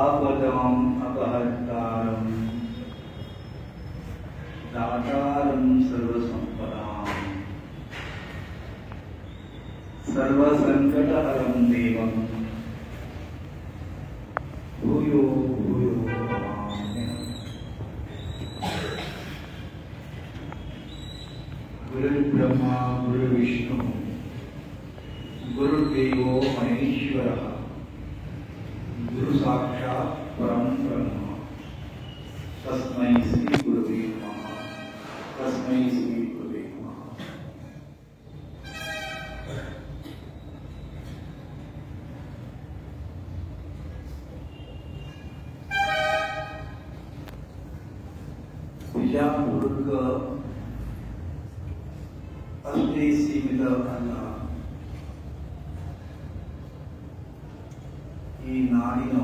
आपदाम् अपहर्तारम् दातारम् सर्वसम्पदाम् सर्वसङ्कटहरम् देवम् भूयो भूयो नमाम्यहम्। गुरुर्ब्रह्मा गुरुर्विष्णु गुरुर्देवो महेश्वरः गुरु साक्षात् परं ब्रह्म तस्मै श्री गुरुवे नमः। तस्मै श्री गुरुवे नमः। ಬಿಜಾಪುರಕ್ಕೆ ಅಷ್ಟೇ ಸೀಮಿತ ಅಲ್ಲ, ಈ ನಾಡಿನ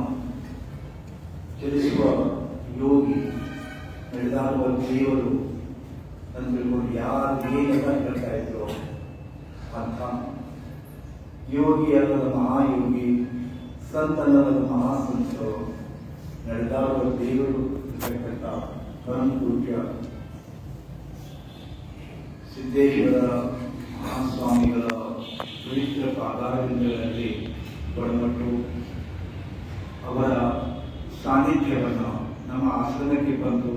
ಚಲಿಸುವ ಯೋಗಿ ನಡೆದಾಡುವ ದೇವರು ಅಂತ ತಿಳ್ಕೊಂಡು ಯಾರು ಏನಂತ ಹೇಳ್ತಾ ಇದ್ರು ಅಂತ ಯೋಗಿ ಅಲ್ಲದ ಮಹಾಯೋಗಿ, ಸಂತ ಅಲ್ಲದ ಮಹಾಸಂತರು, ನಡೆದಾಡುವ ದೇವರು ಇರತಕ್ಕಂಥ ಪರಮ ಪೂಜ್ಯ ಸಿದ್ದೇಶ್ವರ ಮಹಾಸ್ವಾಮಿಗಳ ಪವಿತ್ರ ಪಾದಾರವಿಂದಗಳಲ್ಲಿ ಒಳಪಟ್ಟು ಅವರ ಸಾನ್ನಿಧ್ಯವನ್ನು ನಮ್ಮ ಆಶ್ರಮಕ್ಕೆ ಬಂದು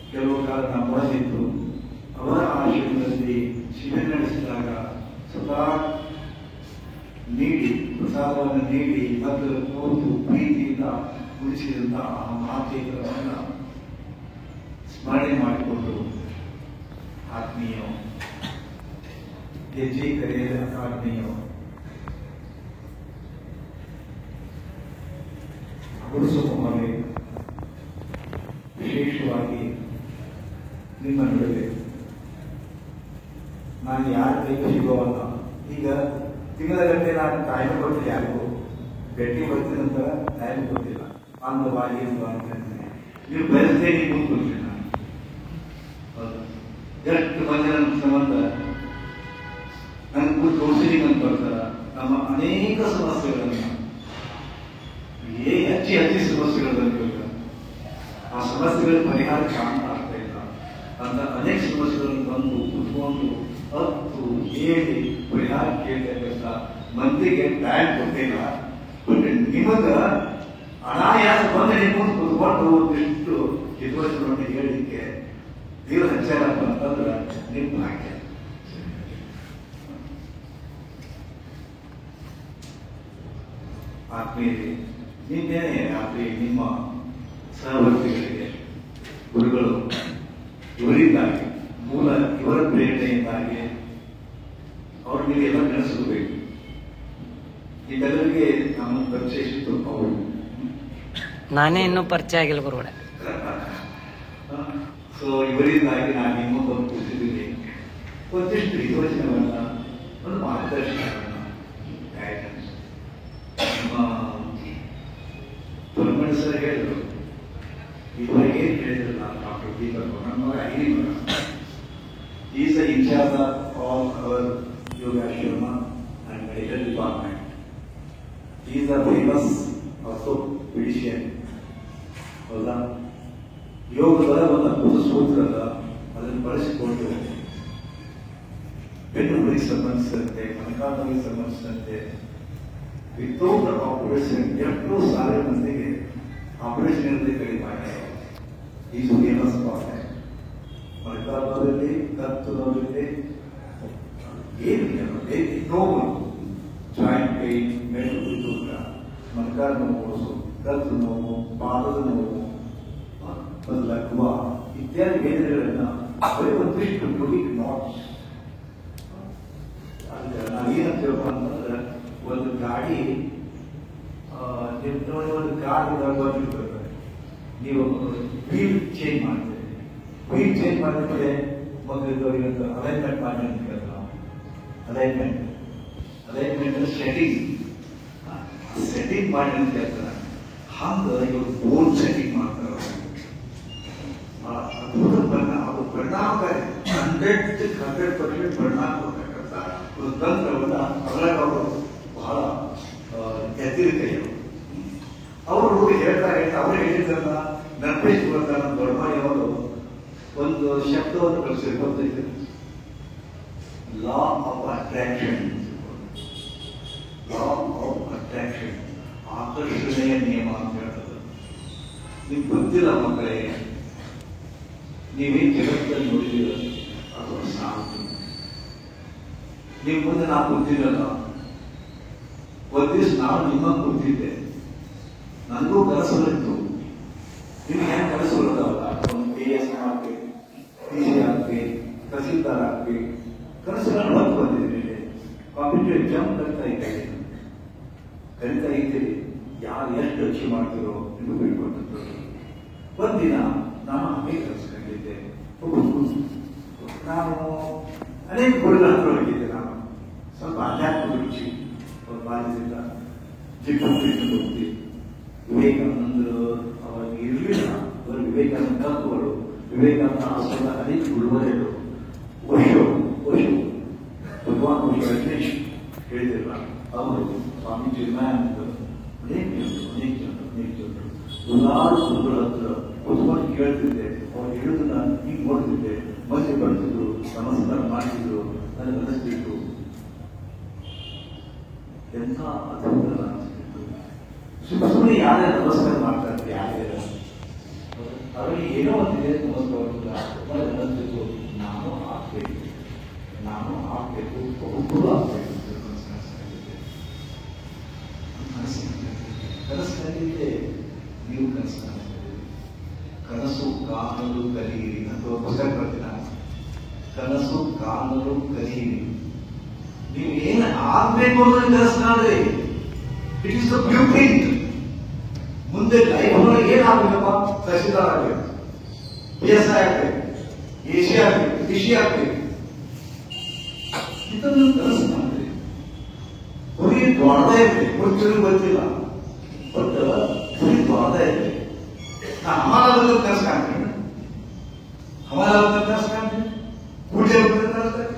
ಕೆಲವು ಕಾಲ ನಮ್ಮಲ್ಲಿದ್ದು ಅವರ ಆಶ್ರಮದಲ್ಲಿ ಶಿಬಿರ ನಡೆಸಿದಾಗ ಸ್ವತಃ ನೀಡಿ ಪ್ರಸಾದವನ್ನು ನೀಡಿ ಮತ್ತು ಕೂತು ಪ್ರೀತಿಯಿಂದ ಉಳಿಸಿದಂತಹ ಆ ಮಹಾಚೇತನವನ್ನು ಸ್ಮರಣೆ ಮಾಡಿಕೊಂಡು ಆತ್ಮೀಯ ಹೆಜ್ಜೆ ಕರೆಯದ ಆತ್ಮೀಯ ಗುರುಸುಮಾರೇ ವಿಶೇಷವಾಗಿ ನಿಮ್ಮ ನಡುವೆ ನಾನು ಯಾರ ಕೈಗೆ ಸಿಗೋವಲ್ಲ. ಈಗ ತಿಂಗಳಗಟ್ಟಲೆ ನಾನು ಟೈಮ್ ಕೊಟ್ಟಿಲ್ಲ, ಯಾರಿಗೂ ಭೇಟಿ ಬರ್ತೀನಿ ಅಂತ ಟೈಮ್ ಕೊಟ್ಟಿಲ್ಲ. ಅಂದವಾಗಿ ಅಂತಂದ್ರೆ ನೀವು ಬಯಸದೆ ನೀವು ಕೂತ್ಕೊಳ್ತೀನಿ. ನಾನು ಎಷ್ಟು ಮಂದಿ ನನ್ನ ಸಂಬಂಧ ನನ್ಗೆ ಕೂತು ಕೌನ್ಸಿಲಿಂಗ್ ಅಂತ ಬರ್ತಾರ. ನಮ್ಮ ಅನೇಕ ಸಮಸ್ಯೆಗಳನ್ನು ಹೆಚ್ಚಿ ಸಮಸ್ಯೆಗಳನ್ನು ಆ ಸಮಸ್ಯೆಗಳ ಪರಿಹಾರ ಕಾರಣ ಆಗ್ತಾ ಇಲ್ಲ ಅಂತ ಅನೇಕ ಸಮಸ್ಯೆಗಳನ್ನು ಬಂದು ಕುತ್ಕೊಂಡು ಹತ್ತು ಹೇಳಿ ಪರಿಹಾರ ಕೇಳ್ತಕ್ಕಂಥ ಮಂದಿಗೆ ಟೈಮ್ ಕೊಟ್ಟಿಲ್ಲ. ಬಟ್ ನಿಮಗ ಅನಾಯಾಸ ಬಂದು ನಿಮ್ಮನ್ನು ಕುತ್ಕೊಂಡು ಒಂದಿಷ್ಟು ಹಿತವಚನವನ್ನು ಹೇಳಲಿಕ್ಕೆ ದೇವ್ರ ಹಚ್ಚಾರಪ್ಪ ಅಂತಂದ್ರೆ ನಿಮ್ಮ ಭಾಗ್ಯ. ಆತ್ಮೀಯರೇ, ನಿನ್ನೆನೆ ರಾತ್ರಿ ನಿಮ್ಮ ಸಹವರ್ತಿಗಳಿಗೆ ಗುರುಗಳು ಇವರಿಂದಾಗಿ ಮೂಲ ಇವರ ಪ್ರೇರಣೆಯಿಂದಾಗಿ ಅವರು ನೀವೆಲ್ಲ ನೆನೆಸಬೇಕು. ಇದೆಲ್ಲರಿಗೆ ನಮ್ಮನ್ನು ಪರಿಚಯಿಸಿದ್ದು ಅವರು. ನಾನೇ ಇನ್ನೂ ಪರಿಚಯ ಆಗಿಲ್ಲ ಗುರುಗಳೇ. ಸೊ ಇವರಿಂದಾಗಿ ನಾನು ನಿಮ್ಮೊಂದು ಕೂರಿಸಿದ್ದೀನಿ. ಒಂದಿಷ್ಟು ಯೋಚನೆಗಳನ್ನ, ಒಂದು ಮಾರ್ಗದರ್ಶನಗಳನ್ನ, ಗೈಡೆನ್ಸ್ ನಮ್ಮ ಪರಮಣ್ಣ ಸರ್ ಹೇಳಿದ್ರು. ಇದುವರೆಗೆ ಏನು ಹೇಳಿದ್ರು ನಾನು ಡಾಕ್ಟರ್ ದೀಪಕ್ ನಮ್ಮ ಹಿರಿಯ is the incharge of all our ಯೋಗಾಶ್ರಮ and medical department. Is the famous also physician. ಹೌದಾ? ಯೋಗದ ಒಂದು ಅದ್ಭುತ ಸೂತ್ರ ಅದ, ಅದನ್ನು ಬಳಸಿಕೊಂಡು ಬೆನ್ನುಹುರಿಗೆ ಸಂಬಂಧಿಸಿದಂತೆ, ಮೊಣಕಾಲಿಗೆ ಸಂಬಂಧಿಸಿದಂತೆ ವಿತೌಟ್ ಆಪರೇಷನ್ 2,000 ಮಂದಿಗೆ ಆಪರೇಷನ್ ಇಲ್ಲದೆ ಕಡಿಮೆ ಮಾಡಿದ್ದಾರೆ. ಈ ಫೇಮಸ್ ಪ್ರಾಬ್ಲಮ್ ಮೊಣಕಾಲದಲ್ಲಿ ಕತ್ತು ನೋವಿದೆ, ಏನು ನೋವು, ಜಾಯಿಂಟ್ ಪೇನ್, ಮೆದುಳು ತೂಕ, ಮೊಣಕಾಲು ನೋವು, ಕತ್ತು ನೋವು, ಪಾದದ ನೋವು, ಲಘುವ ಇತ್ಯಾದಿ ವೇದನೆಗಳನ್ನ ಬರೀ ಒಂದಿಷ್ಟು ಯುನಿಕ್ ನಾಟ್ಸ್. ನಾವೇನಂತ ಹೇಳ್ಬೋದು ಅಂತಂದ್ರೆ, ಒಂದು ಗಾಡಿ ಒಂದು ಕಾರ್ ಬಂದಿರ್ತದೆ, ನೀವು ವೀಲ್ ಚೇಂಜ್ ಮಾಡ್ತೀರಿ. ವೀಲ್ ಚೇಂಜ್ ಮಾಡಿದ್ರೆ ಮೊದಲು ಅಲೈನ್ಮೆಂಟ್ ಮಾಡಿ ಅಂತ ಹೇಳ್ತಾರೆ. ಅಲೈನ್ಮೆಂಟ್ ಸೆಟ್ಟಿಂಗ್ ಮಾಡಿ ಅಂತ ಹೇಳ್ತಾರೆ. ಹಂಗೆ ಇವರು ಬೋರ್ಡ್ ಸೆಟ್ಟಿಂಗ್ ಮಾಡ್ತಾರೆ. ಅದು ಪರಿಣಾಮಕಾರಿ 100% ಪರಿಣಾಮ ಕೊಡ್ತಕ್ಕಂಥ ಒಂದು ತಂತ್ರವನ್ನು ಅದ್ರಾಗ ಅವರು ಬಹಳ ಎತ್ತಿರಿಕೆಯರು. ಅವರು ಹೇಳ್ತಾ ಅವ್ರು ಹೇಳಿದ್ದನ್ನ ನರ್ಪೇಶ್ವರ ದೊಡ್ಡಮನೆಯವರು ಒಂದು ಶಬ್ದವನ್ನು ಕಳಿಸಿದ್ರು, ಗೊತ್ತೈತೆ? Law of attraction. Law of attraction, ಆಕರ್ಷಣೆಯ ನಿಯಮ ಅಂತ ಹೇಳ್ತದೆ. ನಿಮ್ಗೆ ಗೊತ್ತಿಲ್ಲ ಮಕ್ಕಳೇ, ನೀವೇನ್ ಜಗತ್ತಲ್ಲಿ ನೋಡಿದೀರ ಅದು ಸಾಕು. ನಿಮ್ ಮುಂದೆ ನಾನು ಗೊತ್ತಿರಲ್ಲ. ಒಂದು ದಿವಸ ನಾನು ನಿಮ್ಮನ್ನು ಗೊತ್ತಿದ್ದೆ, ನನಗೂ ಕನಸುಗಳಿತ್ತು. ನಿಮ್ಗೆ ಹೆಂಗೆ ಕನಸುಗಳಲ್ಲ? ಒಂದು KS ಆಗ್ಬೇಕು, PC ಆಗ್ಬೇಕು, ತಹಸೀಲ್ದಾರ್ ಆಗ್ಬೇಕು, ಕನಸುಗಳನ್ನು ಹೊತ್ತು ಬಂದಿದ್ದೀನಿ. ಕಾಂಪಿಟೇಟಿವ್ ಎಕ್ಸಾಮ್ ಕಲಿತಾ ಇದ್ದೀರಿ. ಯಾರು ಎಷ್ಟು ಅಚೀವ್ ಮಾಡ್ತಿರೋ ನಿಮಗೆ ಬಿಟ್ಕೊಟ್ಟಿದ್ರು. ಒಂದಿನ ನಾನು ಹಾಗೆ ಕಲಿಸ್ಕೊಂಡಿದ್ದೆ. ನಾನು ಅನೇಕ ಗುರುಗಳ ಹತ್ರ ಹೋಗಿದ್ದೆ. ನಾನು ಸ್ವಲ್ಪ ಆಧ್ಯಾತ್ಮಿಕ ರುಚಿ ಬಾಲ್ಯದಿಂದ ಚಿಕ್ಕ ಹೋಗ್ತಿ. ವಿವೇಕಾನಂದರು ಅವಾಗ ಇರಲಿಲ್ಲ. ಅವರು ವಿವೇಕಾನಂದ ತತ್ವಗಳು, ವಿವೇಕಾನಂದ ಆಶ್ರಮದ ಅನೇಕ ಗುರುವರೆಗಳು, ಭಗವಾನ್ ರಜನೀಶ್ ಹೇಳಿದಿಲ್ಲ, ಅವರು ಸ್ವಾಮಿ ಚಿನ್ಮಯಾನಂದ, ಅನೇಕ ಜನರು ಸುಮಾರು ಗುರುಗಳ ಹತ್ರ ಕುತ್ಕೊಂಡು ಕೇಳ್ತಿದ್ದೆ. ಅವ್ರು ಹೇಳುದು ನಾನು ಈಗ ನೋಡ್ತಿದ್ದೆ. ಮಧ್ಯೆ ಬರ್ತಿದ್ರು, ನಮಸ್ಕಾರ ಮಾಡ್ತಿದ್ರು. ನನಗೆ ಅನಿಸ್ತಿತ್ತು ಎಂಥ ಅದ್ಭುತ ಅನಿಸ್ತಿತ್ತು. ಸುಮ್ಮನೆ ಯಾರೇ ನಮಸ್ಕಾರ ಮಾಡ್ತಾರೆ, ಯಾರೇ ಅವರಿಗೆ ಏನೋ ಒಂದಿದೆ ನಮಸ್ಕಾರ. ನನಗೆ ಅನಿಸ್ತಿತ್ತು ನಾನು ಆಗ್ಬೇಕು, ಒಬ್ಬರು ಆಗ್ಬೇಕು. ಕನಸಿನಲ್ಲಿದ್ದೆ, ನೀವು ಕನಸು ಕಾಣಲು ಕಲಿಯಿರಿ ಅಂತ ಪುಸ್ತಕ ಬರ್ತೀನ. ಕನಸು ಕಾಣಲು ಕಲಿಯಿರಿ. ನೀವು ಏನು ಆಗ್ಬೇಕು ಅನ್ನೋದು ಕನಸು ಕಾಣ್ರಿ. It is the blueprint. ಮುಂದೆ ಲೈಫ್ ಒಳಗೆ ಏನಾಗಬೇಕಪ್ಪ? ತಹಸೀಲ್ದಾರ್ ಆಗ್ಬೇಕು, PSI ಆಗ್ಬೇಕು, AC ಆಗ್ಬೇಕು, DC ಆಗ್ಬೇಕು. ಇದನ್ನು ಕನಸು ಮಾಡ್ರಿ. ಗುರಿ ದೊಡ್ಡದೇ ಇರ್ಲಿ, ಗೊತ್ತಿಲ್ಲ, ಬಟ್ ಗುರಿ ದೊಡ್ಡದೇ ಇರ್ಲಿ. हमारा बदल कर सकते हैं, हमारा बदल कर सकते हैं, पूजे बदल कर सकते हैं.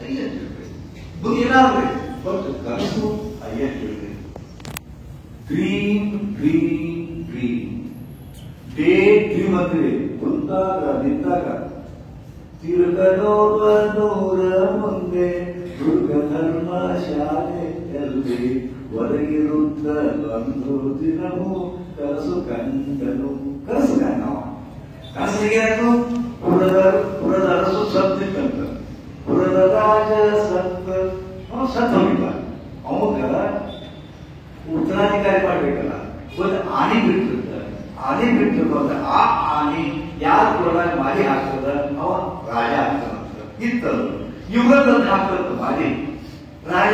अये चुके बुद्धि ना हो, बट करो अये चुके. ड्रीम डे ड्रीम अतरे कुंता का निंदा का तिरुगनो बनूर मुंदे दुर्ग धर्म शाले चलते ಒದಗಿರುತ್ತ ಬಂದು ದಿನವೂ ಕನಸು ಕಂಡನು. ಕನಸು ಕಂಡ ಕನಸಿಗೆ ಪುರದ ಅರಸು ಸತ್ತಿತ್ತಂತ. ಪುರದ ರಾಜ ಸತ್ತ ಹೋಗಿಲ್ಲ. ಅವಾಗ ಉತ್ತರಾಧಿಕಾರಿ ಮಾಡ್ಬೇಕಲ್ಲ, ಒಂದು ಆನೆ ಬಿಟ್ಟಿರ್ತಾರೆ. ಆನೆ ಬಿಟ್ಟಿರ್ತ ಅಂದ್ರೆ ಆ ಆನೆ ಯಾರ ಪುರದಾಗ ಮಾಲಿ ಹಾಕ್ತದ ಅವ ರಾಜ ಆಗ್ತದಂತ ಇತ್ತದು. ಯುಗದಲ್ಲಿ ಹಾಕ್ತದ ಮಾಲಿ ರಾಜ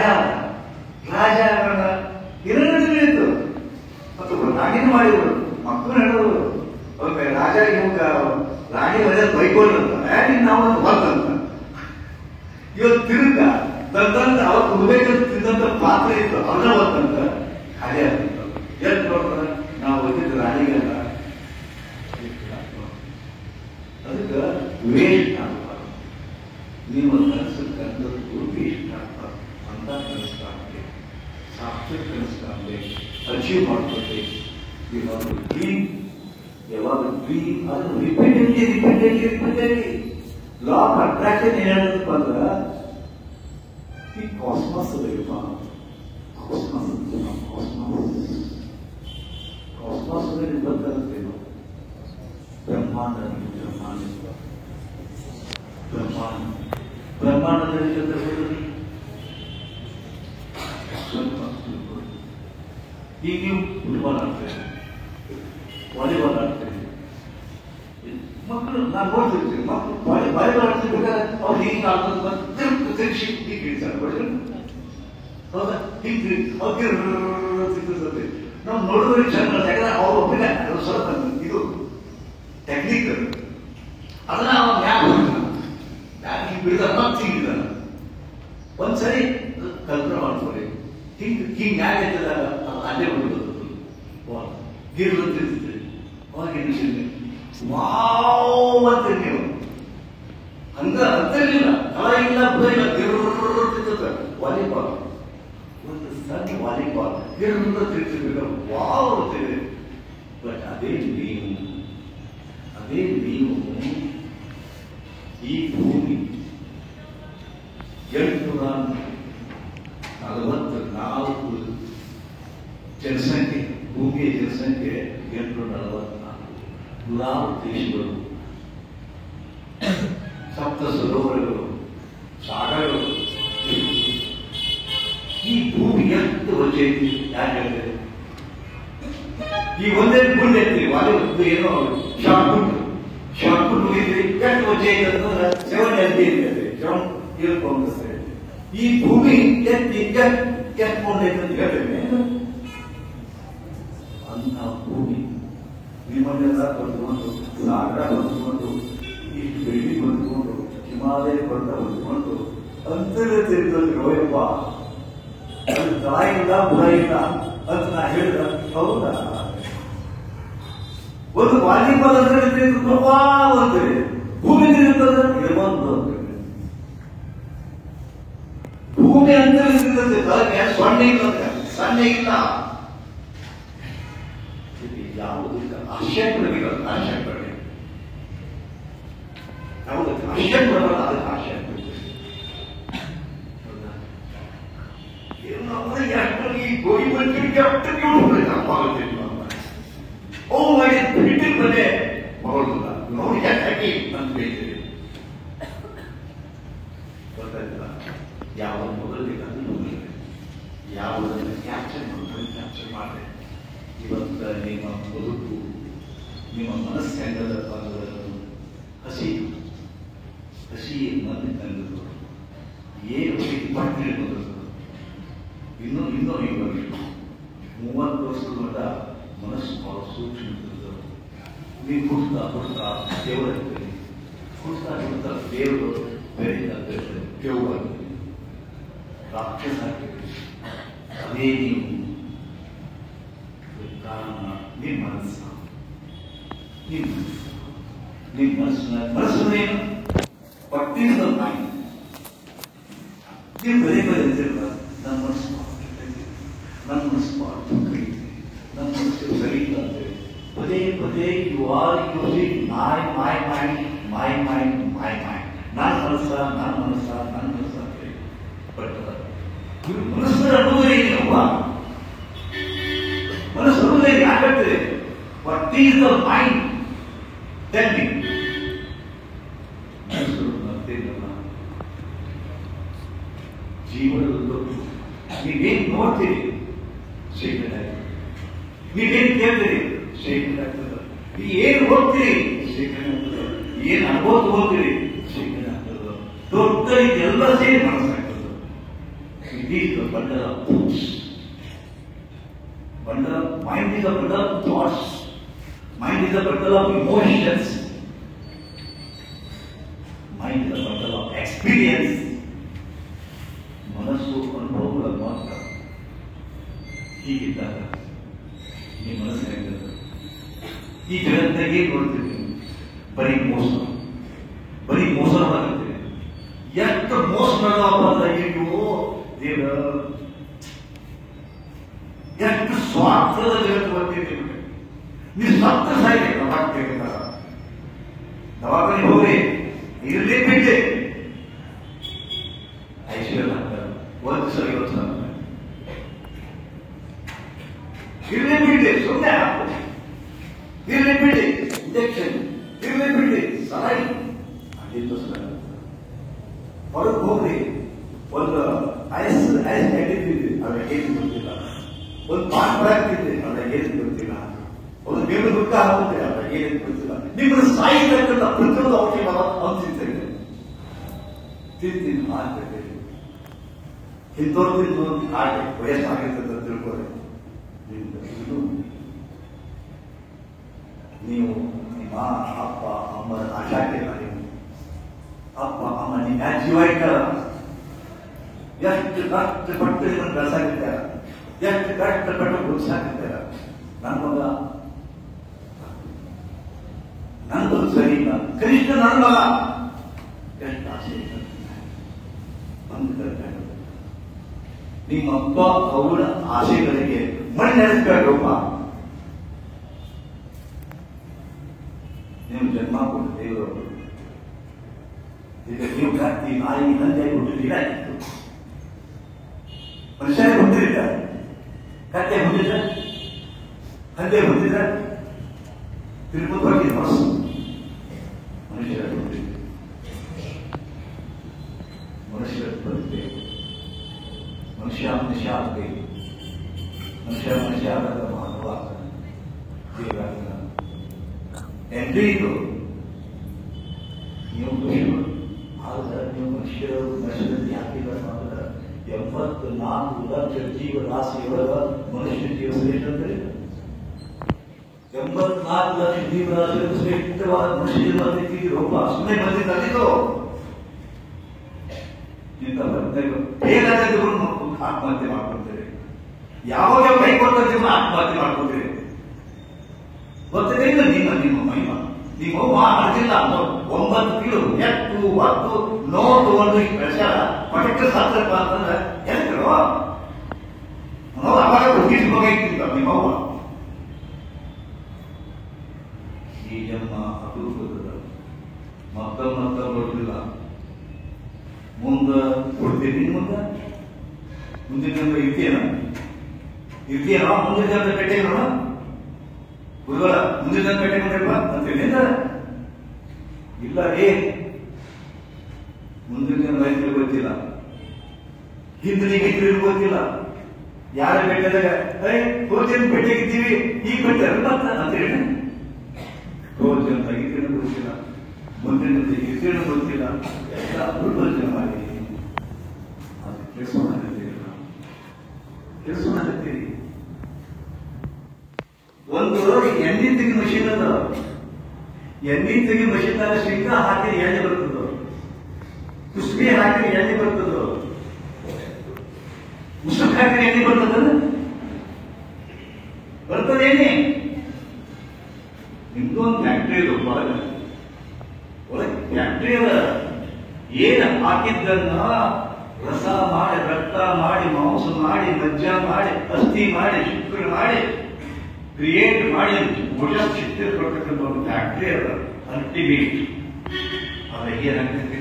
ಇತ್ತು. ಮತ್ತು ರಾಣಿನೂ ಮಾಡಿದ್ರು, ಮಕ್ಕಳು ಹೇಳೋರು. ರಾಜ ಇವಾಗ ರಾಣಿ ಮನೆ ಬೈಕೋಲ್ರಂತ, ನಾವು ಹೊತ್ತಂತ. ಇವತ್ತು ತಿರುಗ ತಂದಂತ ಅವತ್ತು ಉಳ್ಬೇಕಂತ ತಿಂದಂತ ಪಾತ್ರೆ ಇತ್ತು, ಅದನ್ನ ಹೊತ್ತಂತ ಅದೇ ಆಗ್ತಂತ. ಎಲ್ಲಿ ನೋಡ್ತಾರೆ ನಾವು ಒದ್ದಿದ್ದು ರಾಣಿಗೆಲ್ಲ. ಅದಕ್ಕೆ ವೇಸ್ಟ್ ಆಗ್ಬಾರ್ದು. ನೀವು ಕನಸು ಕಂದದ್ದು ವೇಸ್ಟ್ ಆಗ್ಬಾರ್ದು ಅಂತ ಕನಸ್ತಾಗ್ತದೆ. ಸಾಕ್ಷಿ ಕನಸ್ತಾಗ್ತದೆ, ಅಚೀವ್ ಮಾಡ್ತದೆ. ಇವಾಗ ಡ್ರೀಮ್, ಯಾವಾಗ ಡ್ರೀಮ್ ಅದು ರಿಪೀಟೆಡ್ಲಿ ಲಾ ಆಫ್ ಅಟ್ರಾಕ್ಷನ್ ಏನ್ ಹೇಳದಪ್ಪ ಅಂದ್ರ ಈ ಕಾಸ್ಮಸ್ ಬೇಕಪ್ಪ. ಕಾಸ್ಮಸ್ ಬರ್ತೇನು ಬ್ರಹ್ಮಾಂಡದಲ್ಲಿ ಈಗ ನೀವು ಫುಟ್ಬಾಲ್ ಆಡ್ತೇವೆ, ವಾಲಿಬಾಲ್ ಆಡ್ತೇವೆ. ಮಕ್ಕಳು ನಾನು ನೋಡ್ತಿರ್ತೀನಿ, ಮಕ್ಕಳು ವಾಲಿಬಾಲ್ ಆಡ್ತಿರ್ಬೇಕಾದ್ರೆ ಅವ್ರು ಹೀಗೆ ಆಡ್ತಾರೆ, ತಿರುಗಿ ಹೀಗೆ ಇಡ್ತಾರೆ. ಹೌದಾ? ಹೀಗೆ ಅವ್ರು ನಾವು ನೋಡಿದ್ರೆ ಚೆನ್ನಾಗಿ, ಯಾಕಂದ್ರೆ ಅವ್ರು ಒಪ್ಪಿಲ್ಲ. ಅದು ಸ್ವಲ್ಪ ಇದು ಟೆಕ್ನಿಕ್, ಅದನ್ನ ಅವ್ನು ಯಾಕೆ ಹಿಂಗೆ ಬಿಡಿದ ಮತ್ತೆ ಹಿಂಗಿದ್ದಾನ. ಒಂದ್ಸರಿ ಕಲ್ಪನೆ ಮಾಡ್ಕೊಳ್ಳಿ, ಹಿಂಗೆ ಮ್ಯಾಗ ಎತ್ತದಾಗ ಅಲ್ಲೇ ಬಿಡೋದು ಗಿರ್ಲು ತಿರ್ತಿದ್ರಿ. ಅವಾಗ ವಾವ್ ಅಂತ ನೀವು ಹಂಗ ಅಂತಿರ್ಲಿಲ್ಲ, ತಳ ಇಲ್ಲ ಬುಡ ಇಲ್ಲ, ಗಿರ್ತಿರ್ತದೆ. ವಾಲಿಬಾಲ್, ಒಂದು ಸಣ್ಣ ವಾಲಿಬಾಲ್ ಗಿರ್ಲು ತಿರ್ತಿರ್ಬೇಕು, ವಾವ್ ಅಂತೀವಿ. ಬಟ್ ಅದೇ ನೀವು ಈ ಭೂಮಿ 844 ಜನಸಂಖ್ಯೆ, ಭೂಮಿಯ ಜನಸಂಖ್ಯೆ 844, 100 ದೇಶಗಳು, ಸಪ್ತ ಸರೋವರಗಳು, ಸಾಗರಗಳು. ಈ ಭೂಮಿ ಎಷ್ಟು ವಜ್ಜೆ ಐತಿ ಯಾರು ಹೇಳ್ತಾರೆ? ಈ ಒಂದೇ ಗುಂಡು ಐತಿ, ವಾಲಿ ಏನೋ ಶಾರ್ಟ್ ಪುಟ್ ಮುಗಿದ್ರಿ ಎಷ್ಟು ವಜ್ಜೆ ಐತೆ ಅಂತಂದ್ರೆ 7 LP ಇರ್ತದೆ, 7 ಇಯರ್ಕೊಂಡ್ರೆ. ಈ ಭೂಮಿ ಎಷ್ಟು ಪೌಂಡ್ ಐತೆ ಅಂತ ಹೇಳ್ತೇನೆ. ಅಂತ ಭೂಮಿ ನಿಮ್ಮನ್ನೆಲ್ಲ ಹೊಂದ್ಕೊಂಡು, ಸಾಗರ ಹೊಂದ್ಕೊಂಡು, ಇಷ್ಟು ಬಿಲ್ಡಿಂಗ್ ಹೊಂದ್ಕೊಂಡು, ಹಿಮಾಲಯ ಪರ್ವತ ಹೊಂದ್ಕೊಂಡು ಅಂತರ್ಯಪ್ಪ ಅದು ತಳ ಇಲ್ಲ ಬುಡ ಇಲ್ಲ ಅಂತ ನಾ ಹೇಳಿದ. ಹೌದಾ? ಒಂದು ವಾಲಿಬಾಲ್ ಅಂದ್ರೆ ಪ್ರವಾಹ ಅಂತಾರೆ, ಭೂಮಿ ಇರ್ತದೆ ಇರಬಾರ್ದು ಅಂತಾರೆ. ಭೂಮಿ ಅಂತ ಇರ್ತದೆ, ತಳಗೆ ಸೊನ್ನೆ ಇಲ್ಲ, ಇಲ್ಲ. ಯಾವುದಕ್ಕೆ ಆಶಯ ಪಡಬೇಕಲ್ಲ, ಆಶಯ ಪಡಬೇಕು. ಯಾವುದಕ್ಕೆ ಆಶಯ ಪಡಬಲ್ಲ, ಅದಕ್ಕೆ ಆಶಯ ಪಡಬೇಕು. ಈ ಗೋಡಿ ಬಂದಿಗೆ ಅಷ್ಟು ಓ ಬಿಟ್ಟಿನ ಬನ್ನೆ ಮಗಳಿಲ್ಲ ನೋಡಿ ಯಾಕೆ ಅಂತ ಹೇಳ್ತೀರಿ. ಗೊತ್ತಾಯ್ತಲ್ಲ, ಯಾವ ಮೊದಲು ಬೇಕಾದ್ರೂ ಮೊದಲು ಯಾವುದನ್ನು ಕ್ಯಾಪ್ಚರ್ ಮಾಡಿ. ಇವತ್ತು ನಿಮ್ಮ ಬದುಕು, ನಿಮ್ಮ ಮನಸ್ಸು ಹೆಂಗದಪ್ಪ ಅಂದ್ರೆ ಹಸಿ ಮನೆ ತಂದದ್ದು ಏನು ಮಾಡ್ತೀರಿ ಮೊದಲು. ಇನ್ನೂ 5 ವರ್ಷ 30 ವರ್ಷದ ಮಟ್ಟ ಮನಸ್ಸು ಬಹಳ ಸೂಕ್ಷ್ಮ ಇರ್ತದೆ. ನೀವು ಹುಡ್ತಾ ದೇವರ ಇರ್ತೀರಿ, ಹುಡ್ತಾ ದೇವರು ಬೇರೆ ದೇವರಾಗ್ತೀರಿ, ರಾಕ್ಷಸ ಆಗ್ತೀರಿ. ಅದೇ ನೀವು ಕಾರಣ ನಿಮ್ಮ ಮನಸ್ಸನ್ನೇನು ಪಟ್ಟಿದ ನಾಯಿ ನೀವು ಬೇರೆ ಇರ್ತಿರಲ್ಲ. ನನ್ನ ಮನಸ್ಸು ನನ್ನ ಮನಸ್ಸು ಸರಿ ಇಲ್ಲ ಅಂತೇಳಿ ಪದೇ you are using my mind. ನನ್ನ ಮನಸ್ಸ ಅಂತೇಳಿ. ಬಟ್ ಮನಸ್ಸಿನ ಅನುಭವ ಏನಪ್ಪ? ಮನಸ್ಸು ಅನುಭವ ಯಾಕಂದ್ರೆ what is the mind? Tell me. ಜೀವನದಲ್ಲೂ ನೀವೇನ್ ನೋಡ್ತೀರಿ ಶೇಖರ್ ಆಗ್ತದೆ, ನೀವೇನ್ ಕೇಳ್ತೀರಿ ಶೇಖರ್ ಆಗ್ತದೆ, ಏನು ಹೋಗ್ತೀರಿ ಶೇಖರ್ ಆಗ್ತದೆ, ಏನ್ ಅನುಭವ ತಗೋತೀರಿ ಶೇಖರ್ ಆಗ್ತದೆ. ದೊಡ್ಡ ಇದೆಲ್ಲ ಸೇರಿ ಮನಸ್ಸಾಗ್ತದೆ. ಇದೀಗ bundle of thoughts, mind is a bundle of thoughts, mind is a bundle of emotions, mind is a bundle of experience. ಮನಸ್ಸು ಅನುಭವಗಳ ಮಾತ್ರ. ಹೀಗಿದ್ದಾಗ ನಿಮ್ಮ ಮನಸ್ಸು ಹೇಗಿರುತ್ತೆ? ಈ ಜಗತ್ತಿಗೆ ನೋಡ್ತೀವಿ, ಬರೀ ಮೋಸವಾಗುತ್ತೆ. ಎಷ್ಟು ಮೋಸ ದೇವ, ಎಷ್ಟು ಸ್ವಾರ್ಥದ ಜಗತ್ತು ಬರ್ತೀವಿ. ನೀವು ಸತ್ತ ಸಾಯಿಗೆ ದವಾಖಾನೆ ಹೋಗ್ರಿ, ಇರಲಿ ಬಿಡ್ಲಿ, ಐಶ್ವರ್ಯ ಒಂದು ಸಲ ಇರಲಿ ಬಿಡ್ಲಿ, ಸುಮ್ಮನೆ ಇರಲಿ ಬಿಡ್ಲಿ, ಇಂಜೆಕ್ಷನ್ ಇರಲಿ ಬಿಡ್ಲಿ, ಸಹಾಯ ಅಲ್ಲಿಂದ ಹೊರಗೆ ಹೋಗ್ರಿ. ಒಂದು ಐಸ್ ಇಟ್ಟಿದ್ರಿ, ಅದ್ರ ಏನು ಗೊತ್ತಿಲ್ಲ. ಒಂದು ಪಾಠ ಆಗ್ತಿದ್ರಿ, ಅದ್ರ ಏನು ಗೊತ್ತಿಲ್ಲ. ಒಂದು ಬೇರೆ ದುಃಖ ಆಗುತ್ತೆ, ಅದ್ರ ಏನು ಗೊತ್ತಿಲ್ಲ. ನಿಮ್ಮನ್ನು ಸಾಯಿತಕ್ಕಂಥ ಪ್ರತಿಯೊಂದು ಔಷಧ ಅವ್ರು ತಿಂತೀನಿ ಮಾಡ್ತೇವೆ. ಇಂಥವ್ರು ಹಾಗೆ ವಯಸ್ಸಾಗಿರ್ತದೆ ಅಂತ ತಿಳ್ಕೊಳ್ಳಿ. ನೀವು ನಿಮ್ಮ ಅಪ್ಪ ಅಮ್ಮ ಆಶಾಕಿಲ್ಲ. ನೀವು ಅಪ್ಪ ಅಮ್ಮ ನಿಮ್ಮ ಜೀವ ಇಟ್ಟಾರ, ಎಷ್ಟು ಕಷ್ಟಪಟ್ಟು ನಿಮ್ಮನ್ನು ಬೆಳೆಸಾಕಿರ್ತಾರ, ಎಷ್ಟು ಕಷ್ಟಪಟ್ಟು ಗುರುಸಾಕಿರ್ತಾರ. ನನ್ನ ಮಗ ನಂದು ಸರಿ ಇಲ್ಲ, ಕನಿಷ್ಠ ನನ್ನ ಮಗ ಎಷ್ಟು ಆಸೆ ನಿಮ್ಮಪ್ಪ ಅವರ ಆಸೆಗಳಿಗೆ ಮಣ್ಣೆರಬೇಕಪ್ಪ. ನಾಯಿ ನಂದಿಯಾಗಿ ಹುಟ್ಟಿದ್ರೆ ಮನುಷ್ಯನೇ ಹುಟ್ಟಿರಿಲ್ಲ, ಕತ್ತೆ ಹುಟ್ಟಿದ್ರ, ಹಂದೆ ಹುಟ್ಟಿದ್ರ, ತಿರುಪತಿ ಹೋಗಿ ಮನಸ್ಸು ಮನುಷ್ಯರ ಹುಟ್ಟಿದ್ರು. ಮನುಷ್ಯರ ಬದುಕಬೇಕು, ಮನುಷ್ಯ ಮನುಷ್ಯ ಆಗಬೇಕು, ಮನುಷ್ಯ ಮನುಷ್ಯ ಆದಾಗ ಮಾನವ ದೇವರಾಗ ಎಂಟ್ರಿಗೂ ನೀವು ಖುಷಿಗಳು ಆದ್ರೆ ನೀವು ಮನುಷ್ಯರಲ್ಲಿ ಯಾಕಿದ್ದಾರೆ ಮಾಡಿದ್ರೆ 84 ಲಕ್ಷ ಜೀವರಾಶಿಯೊಳಗ ಮನುಷ್ಯ ಜೀವ ಶ್ರೇಷ್ಠ ಅಂತ 84 ಲಕ್ಷ ಜೀವರಾಶಿಗಳು ಶ್ರೇಷ್ಠವಾದ ಮನುಷ್ಯ ಬಂದಿದ್ದೀವಿ. ಒಬ್ಬ ಸುಮ್ಮನೆ ಬಂದಿದ್ದು ಹೇಗಾದ್ರೆ ಆತ್ಮಹತ್ಯೆ ಮಾಡ್ಕೊಳ್ತೀರಿ, ಯಾವಾಗ ಕೈ ಕೊಡ್ತೀವಿ ಆತ್ಮಹತ್ಯೆ ಮಾಡ್ಕೊಳ್ತೀರಿ. ಗೊತ್ತಿದೆ ಇಲ್ಲ ನಿಮ್ಮ ನಿಮ್ಮ ಮಹಿಮ. ನಿಮ್ಮ ಅರ್ಜಿಲ್ಲ 9 ಕಿಲೋ ಎತ್ತು ಹೊತ್ತು ನೋವು ತಗೊಂಡು ಪ್ರಚಾರ ಪಟಕ್ಕೆ ಸಾತ್ರಪ್ಪ ಅಂತಂದ್ರೆ ಎಲ್ರು ಅವಾಗ ಹುಟ್ಟಿದ ಮಗ ಇಟ್ಟಿದ್ದ ನಿಮ್ಮವ್ವ. ಈ ಜನ್ಮ ಅಪರೂಪದ ಮತ್ತ ಬರುದಿಲ್ಲ. ಮುಂದೆ ಕೊಡ್ತೀನಿ, ಮುಂದಿನ ಜನ್ಮ ಇರ್ತೀಯನ ಮುಂದಿನ ಜನ್ಮ ಪೇಟೆ ನೋಡ ಗುರುಗಳ ಮುಂದಿನ ಜನ್ಮ ಪೇಟೆ ನೋಡ್ರಪ್ಪ ಅಂತೇಳಿ ಇಲ್ಲ ರೇ. ಮುಂದಿನ ಜನ್ಮ ರೈತರಿಗೆ ಗೊತ್ತಿಲ್ಲ, ಹಿಂದಿನಿಗೆ ಗೊತ್ತಿಲ್ಲ. ಯಾರ ಬೆಟ್ಟದಾಗ ಹೋದ ಬೆಟ್ಟಗಿದ್ದೀವಿ ಈಗ ಬೆಟ್ಟ ಅಂತೇಳಿ ಹೋದ ಜನ ಈಗಿನ ಗೊತ್ತಿಲ್ಲ, ಮುಂದಿನ ಈಗಿನ ಗೊತ್ತಿಲ್ಲ. ಎಲ್ಲ ದುರ್ಬಲಜನ ಮಾಡಿ ಅದು ಕೆಲಸತೀರಿ. ಒಂದು ಎಣ್ಣೆ ತೆಗಿ ಮಷೀನ್ ಅದ, ಎಣ್ಣೆ ತೆಗಿ ಮಷೀನ್ದಾಗ ಶೇಂಗಾ ಹಾಕಿ ಎಣ್ಣೆ ಬರ್ತದ, ಕುಸ್ಬಿ ಹಾಕಿ ಎಣ್ಣೆ ಬರ್ತದ, ಉಸುಕ್ ಹಾಕಿ ಎಣ್ಣೆ ಬರ್ತದೇನೆ. ನಿಮ್ದು ಒಂದು ಫ್ಯಾಕ್ಟ್ರಿ ಇದೆ ಒಳಗೆ ಫ್ಯಾಕ್ಟ್ರಿ ಅದ. ಏನ್ ಹಾಕಿದ್ದನ್ನ ರಸ ಮಾಡಿ, ರಕ್ತ ಮಾಡಿ, ಮಾಂಸ ಮಾಡಿ, ಮಜ್ಜ ಮಾಡಿ, ಅಸ್ಥಿ ಮಾಡಿ, ಶುಕ್ರ ಮಾಡಿ, ಕ್ರಿಯೇಟ್ ಮಾಡಿ ಚಿತ್ರ ಕೊಡ್ತಕ್ಕಂಥ ಒಂದು ಫ್ಯಾಕ್ಟ್ರಿ ಅದ ಅಲ್ಟಿಮೇಟ್. ಅದಕ್ಕೆ ಏನಾಗ್ತೈತಿ,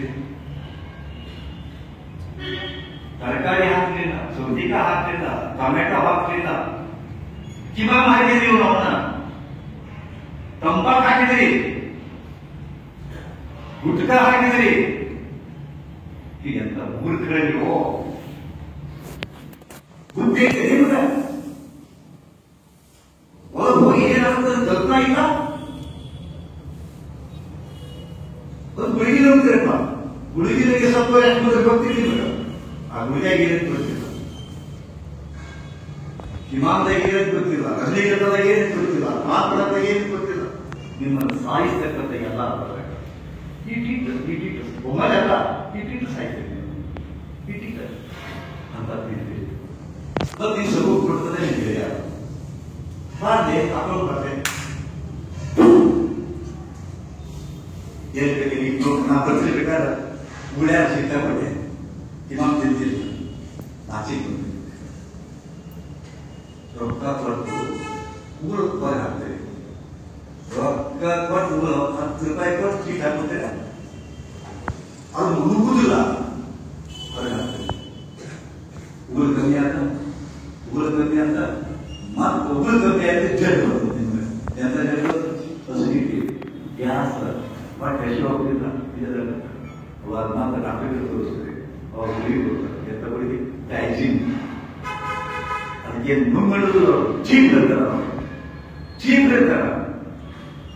ತರಕಾರಿ ಹಾಕ್ಲಿಲ್ಲ, ಸೌತೆಕಾಯಿ ಹಾಕ್ಲಿಲ್ಲ, ಟೊಮೆಟೊ ಹಾಕ್ಲಿಲ್ಲ, ಕಿಮಾಮ್ ಹಾಕಿದೀವಿ ಅವನ್ನ, ತಂಬಾಕು ಹಾಕಿದ್ರಿ, ಗುಟ್ಕ ಹಾಕಿದ್ರಿ. ಈಗೆಂತ ಮೂರ್ಖರಲ್ಲಿ ಬುದ್ಧಿ ಒಳಗೆ ಹೋಗಿ ಏನಾಗ್ತದೆ ಕಲ್ಪನಾ ಇಲ್ಲ. ಒಂದು ಗುಳಿಗಿನ ಹೋಗ್ತೀರಪ್ಪ, ಗುಳಿಗಿನಿಗೆ ಸ್ವಲ್ಪ ಎಷ್ಟು ಗೊತ್ತಿಲ್ಲ, ಆ ಗುಳಿಗಾಗಿ ಏನಂತ ಗೊತ್ತಿಲ್ಲ, ಹಿಮಾಲದಾಗ ಏನಂತ ಗೊತ್ತಿಲ್ಲ, ರಜನಿಗಂಧದಾಗ ಏನಂತ ಗೊತ್ತಿಲ್ಲ, ಮಾತ್ರದಾಗ ಏನಂತ ಗೊತ್ತಿಲ್ಲ. ನಿಮ್ಮನ್ನು ಸಾಯಿಸ್ತಕ್ಕಂಥ ಎಲ್ಲ ಒಮ್ಮೆಲ್ಲ ಇಟ್ಟಿಟ್ಟು ಸಾಯ್ತೇವೆ ಇಟ್ಟಿಟ್ಟ ಅಂತ ಮತ್ತೆ ಸ್ವರೂಪ ಕೊಡ್ತದೆ ನಿಮಗೆ ಹಾಗೆ ಹಾಕೊಂಡು ಬರ್ತೇನೆ. ನಾ ಬರ್ತಿರ್ಬೇಕಾದ್ರೆ ಗುಳ್ಯಾರ ಸಿಕ್ಕಾಪಟ್ಟೆ ಇಮಾಮ್ ತಿಂತಿಲ್ಲ, ನಾಚಿಕ್ ಬಂದೆ, ರೊಕ್ಕ ಕೊಟ್ಟು ಊರು ಹೊರಗೆ ಹಾಕ್ತೇವೆ, ರೊಕ್ಕ ಕೊಟ್ಟು 10 ರೂಪಾಯಿ ಕೊಟ್ಟು ಚೀಟ್ ಹಾಕ್ಬಿಡ್ತೇನೆ, ಅದು ಮುಳುಗುದಿಲ್ಲ, ಹೊರಗೆ ಹಾಕ್ತೇವೆ. ಊರು ಕಮ್ಮಿ ಅಂತ ಮತ್ತೆ ಊರು ಕಮ್ಮಿ ಆಯ್ತು ಜಡ್ ಬರ್ತದೆ. ನಿಮ್ಗೆ ಎಂತ ಜಡ್ ಅಸಿಡಿಟಿ, ಗ್ಯಾಸ್, ಬಟ್ ಎಷ್ಟು ಹೋಗ್ತಿಲ್ಲ ಇದರಲ್ಲಿ ಅವಾಗ ಮಾತ್ರ ಡಾಕ್ಟರ್ ತೋರಿಸ್ತಾರೆ, ಅವ್ರು ಗುಳಿಗೆ ಕೊಡ್ತಾರೆ. ಎಂತ ಗುಳಿಗೆ? ಡೈಜಿನ್. ಅದಕ್ಕೆ ನುಂಗಡುದು ಚೀಪ್ ಇರ್ತಾರ,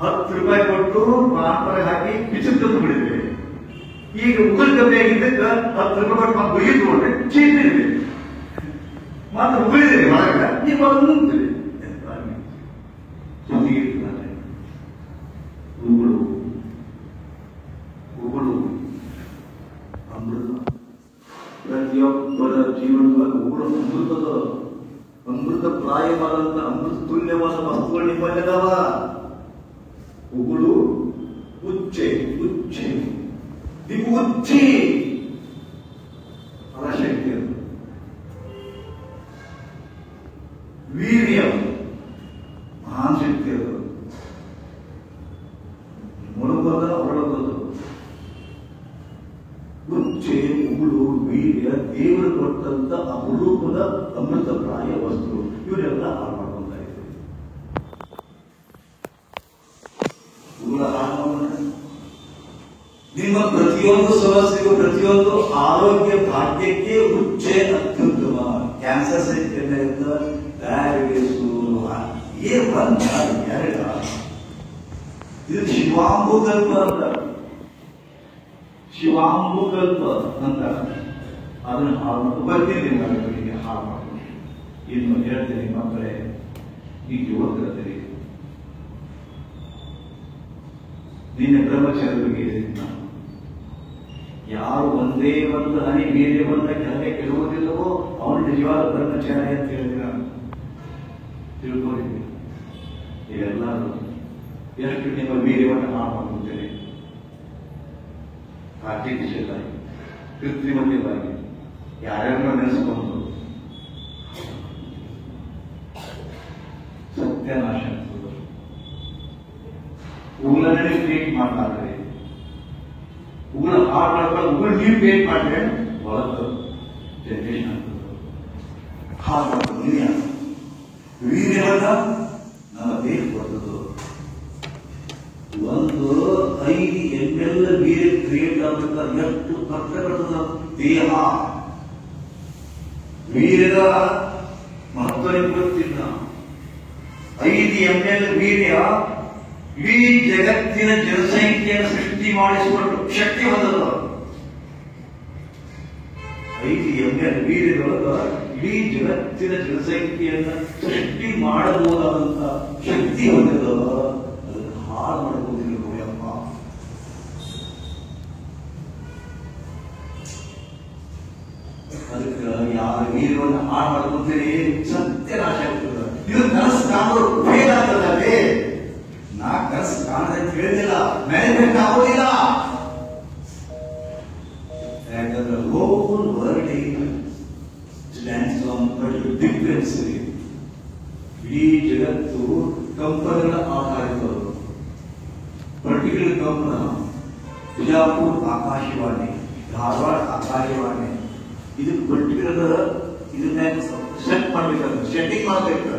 10 ರೂಪಾಯಿ ಕೊಟ್ಟು ಪಾಪರ್ ಹಾಕಿ ಬಿಸಿಲು ತಂದು ಬಿಡಿದ್ವಿ. ಈಗ ಉಗುರು ಕಮ್ಮಿ ಆಗಿದ್ದಕ್ಕೆ 10 ರೂಪಾಯಿ ಕೊಟ್ಟು ಗುಳಿಗೆ ತಗೊಂಡ್ರೆ ಚೀಪ್ ಇದೆ, ಮಾತ್ರ ಉಳಿದಿದೆ ಒಳಗ ನೀವು ನುಂಗ್ತೀರಿ. ಉಗುಳು ಅಮೃತ, ಪ್ರತಿಯೊಬ್ಬರ ಜೀವನದಲ್ಲಿ ಉಗುಳು ಅಮೃತ ಪ್ರಾಯವಾದಂತ ಅಮೃತ ತುಲ್ಯವಾದ ವಸ್ತುಗಳು ನಿಮ್ಮಲ್ಲಿದಾವ. ಉಗುಳು ಉಚ್ಚೆ ನೀವು ಉಚ್ಚಿ ಅದರ ಶಕ್ತಿ, ಅದು ವೀರ್ಯ ಮಹಾನ್ ಶಕ್ತಿ, ಅದು ಮುಳುಗೋದ ಹೊರಡೋದು. ಉಚ್ಚೆ ಹುಡುಗಿಯ ದೇವರು ಕೊಟ್ಟಂತ ಅಪರೂಪದ ಅಮೃತಪ್ರಾಯ ವಸ್ತು ಇವರೆಲ್ಲ ಹಾಳು ಮಾಡ್ಕೊಂತ ಇದ್ರು. ನಿಮ್ಮ ಪ್ರತಿಯೊಂದು ಸಮಸ್ಯೆಗೂ ಪ್ರತಿಯೊಂದು ಆರೋಗ್ಯ ಭಾಗ್ಯಕ್ಕೆ ಉಚ್ಚೆ ಅತ್ಯುತ್ತಮ. ಕ್ಯಾನ್ಸರ್ ಸಹಿತ ಡಯಾಬಿಟಿಸು ಬಂದ ಎರಡ ಇದು ಶಿವಾಂಬುಕಲ್ಪ ಅಂತ, ಶಿವಾಂಬುಕಲ್ಪ ಅಂತ ಅದನ್ನು ಹಾಳು ಮಾಡಿ ಬರ್ತೀನಿ ಮಗಳಿಗೆ ಹಾಳು ಮಾಡಿ. ಇನ್ನು ಹೇಳ್ತೀನಿ ಮಕ್ಕಳೇ, ಈಗ ಯುವಕರಲ್ಲಿ ನಿನ್ನೆ ಬ್ರಹ್ಮಚಾರ್ಯ ಬಗ್ಗೆ ನಾನು ಯಾರು ಒಂದೇ ಒಂದು ಹನಿ ಮೇಲೆ ಬಂದ ಕೆಳಗೆ ಕೆಡುವುದಿಲ್ಲವೋ ಅವನು ನಿಜವಾದ ಬ್ರಹ್ಮಚಾರಿ ಅಂತ ಹೇಳಿದ್ರೆ ತಿಳ್ಕೊಂಡಿದ್ದೀನಿ. ಇವೆಲ್ಲರೂ ಎಷ್ಟು ನಿಮ್ಮ ವೀರ್ಯವನ್ನು ಹಾಳು ಮಾಡುತ್ತೇನೆ, ಆರ್ಟಿಫಿಷಿಯಲ್ ಆಗಿ ಕೃತ್ರಿಮವಾಗಿ ಯಾರ್ಯಾರನ್ನ ನೆನೆಸ್ಕೊಂಡು ಸತ್ಯನಾಶ ಆಗ್ತದೆ. ಉಗುಳನ್ನೇ ಕ್ರಿಯೇಟ್ ಮಾಡ್ತಾರೆ, ಉಗುಳ ಹಾಳು ಮಾಡ್ಕೊಂಡು ಉಗುಳು ನೀವು ಕ್ರಿಯೇಟ್ ಮಾಡಿದ್ರೆ ಹೊರತು ಜನರೇಷನ್ ಆಗ್ತದೆ. ಹಾಳು ಮಾಡ್ತದೆ ನೀವೇ ವೀರ್ಯವನ್ನ ನಮ್ಮ ದೇಹ ಕೊಟ್ಟದ್ದು. ಒಂದು 5 ml ವೀರ್ಯ ಕ್ರಿಯೇಟ್ ಆಗಬೇಕಾದ್ರೆ ಎಷ್ಟು ಕಷ್ಟ ಬರ್ತದ ದೇಹ. ವೀರ್ಯದ ಮಹತ್ವ ಗೊತ್ತಿಲ್ಲ. 5 ml ವೀರ್ಯ ಇಡೀ ಜಗತ್ತಿನ ಜನಸಂಖ್ಯೆಯನ್ನು ಸೃಷ್ಟಿ ಮಾಡಿಸಿಕೊಂಡು ಶಕ್ತಿ ಹೊಂದದ. 5 ml ವೀರ್ಯದೊಳಗ ಇಡೀ ಜಗತ್ತಿನ ಜನಸಂಖ್ಯೆಯನ್ನು ಸೃಷ್ಟಿ ಮಾಡಬಹುದಾದಂತ ಶಕ್ತಿ ಹೊಂದದ. ಅದನ್ನು ಹಾಳು ಮಾಡಬಹುದಿಲ್ಲ ನೋಯಪ್ಪ. ಅದಕ್ಕೆ ಯಾರ ವೀರ್ಯವನ್ನು ಹಾಳು ಮಾಡ್ಕೊಂತೀರಿ ಸತ್ಯನಾಶ ಆಗ್ತದೆ. ಇದು ಕನಸು ಕಾಣಲು ಫೇಲ್ ಆಗ್ತದೆ. ನಾ ಕನಸು ಕಾಣದೆ ಕೇಳಿದಿಲ್ಲ, ಮ್ಯಾನೇಜ್ಮೆಂಟ್ ಆಗೋದಿಲ್ಲ. ಯಾಕಂದ್ರೆ whole world stands on particular difference. ಇಡೀ ಜಗತ್ತು ಕಂಪನಿಗಳ ಆಧಾರಿತವರು. ಪರ್ಟಿಕ್ಯುಲರ್ ಕಂಪನ ಬಿಜಾಪುರ ಆಕಾಶವಾಣಿ, ಧಾರವಾಡ ಆಕಾಶವಾಣಿ, ಇದು ಪರ್ಟಿಕ್ಯುಲರ್ ಇದನ್ನ ಸೆಟ್ ಮಾಡ್ಬೇಕಾದ್ರೆ ಸೆಟ್ಟಿಂಗ್ ಮಾಡ್ಬೇಕು.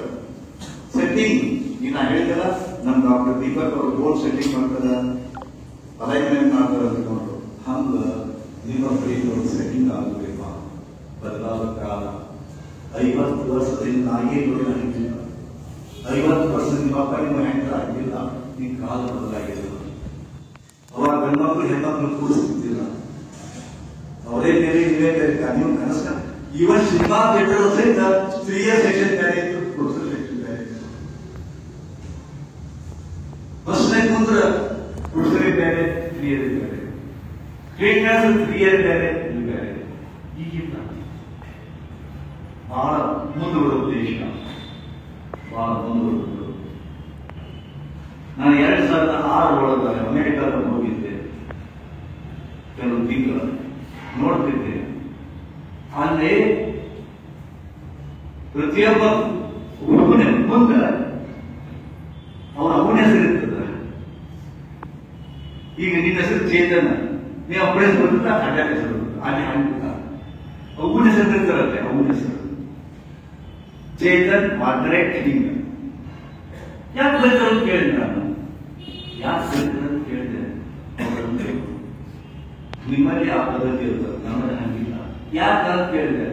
ಸೆಟ್ಟಿಂಗ್ ಈಗ ನಾ ಹೇಳಿದಲ್ಲ, ನಮ್ ಡಾಕ್ಟರ್ ದೀಪಕ್ ಅವರು ಗೋಲ್ ಸೆಟ್ಟಿಂಗ್ ಮಾಡ್ತಾರ, ಅಲೈನ್ಮೆಂಟ್ ಮಾಡ್ತಾರ ಅಂದ್ಕೊಂಡು ಹಂಗ ನಿಮ್ಮ ಪ್ರೀತಿಯವರು ಸೆಟ್ಟಿಂಗ್ ಆಗಬೇಕು. ಬದಲಾದ ಕಾಲ 50 ವರ್ಷದಿಂದ ನಾಗೇ ನೋಡಿಲ್ಲ, 50 ವರ್ಷದಿಂದ ನಿಮ್ಮ ಅಪ್ಪ ನಿಮ್ಮ ಹೆಂಡರ ಆಗಿಲ್ಲ, ನಿಮ್ಮ ಕಾಲ ಬದಲಾಗಿಲ್ಲ. ಅವಾಗ ಗಂಡ್ಮಕ್ಳು ಹೆಣ್ಮಕ್ಳು ಕೂಡಿಸ್ತಿದ್ದಿಲ್ಲ, ಅವರೇ ಬೇರೆ ಇವೇ ಬೇರೆ. ನೀವು ಕನಸ ಇವನ್ ಸಿನಿಮಾ ಥಿಯೇಟರ್ ಸಹಿತ ಸ್ತ್ರೀಯ ಸೆಕ್ಷನ್ ಬೇರೆ ಇತ್ತು, ಪುರುಷರ ಸೆಕ್ಷನ್ ಬೇರೆ ಇತ್ತು. ಬಸ್ನಾಗ ಕುಂದ್ರೆ ಪುರುಷರೇ ಬೇರೆ, ಸ್ತ್ರೀಯರೇ ಬೇರೆ, ಟ್ರೈನ್ ಸ್ತ್ರೀಯರೇ ಬೇರೆ, ಇದು ಬೇರೆ. ಈಗಿಲ್ಲ, ಬಹಳ ಮುಂದುವರೆದ ದೇಶ, ಬಹಳ ಮುಂದುವರೆದು. ನಾನು 2006 ಒಳಗೆ ಅಮೆರಿಕಾದ ಹೋಗಿದ್ದೆ, ಕೆಲವು ತಿಂಗಳು ನೋಡ್ತಿದ್ದೆ. ಅಲ್ಲಿ ಪ್ರತಿಯೊಬ್ಬ ಹುಡುಗನ ಮುಂದೆ ಅವನ ಅವನ ಹೆಸರು ಇರ್ತದ. ಈಗ ನಿನ್ನ ಹೆಸರು ಚೇತನ, ನೀವು ಅವನ ಹೆಸರು ಬರುತ್ತಾ, ಅಡ್ಡ ಹೆಸರು ಅಲ್ಲಿ ಹಂಗ ಅವನ ಹೆಸರು ಇರ್ತಾರತ್ತೆ. ಅವನ ಹೆಸರು ಚೇತನ್ ಮಾರ್ಗರೆಟ್ ಹಿಂಗ. ಯಾಕೆ ಬರ್ತಾರೆ ಅಂತ ಕೇಳಿದೆ ನಾನು. ಯಾಕೆ ಬರ್ತಾರೆ ಅಂತ ಕೇಳಿದೆ. ನಿಮ್ಮಲ್ಲಿ ಆ ಪದ್ಧತಿ ಇರ್ತದೆ, ನಮ್ಮಲ್ಲಿ ಹಂಗಿಲ್ಲ. ಯಾಕೆ ಅಂತ ಕೇಳಿದೆ.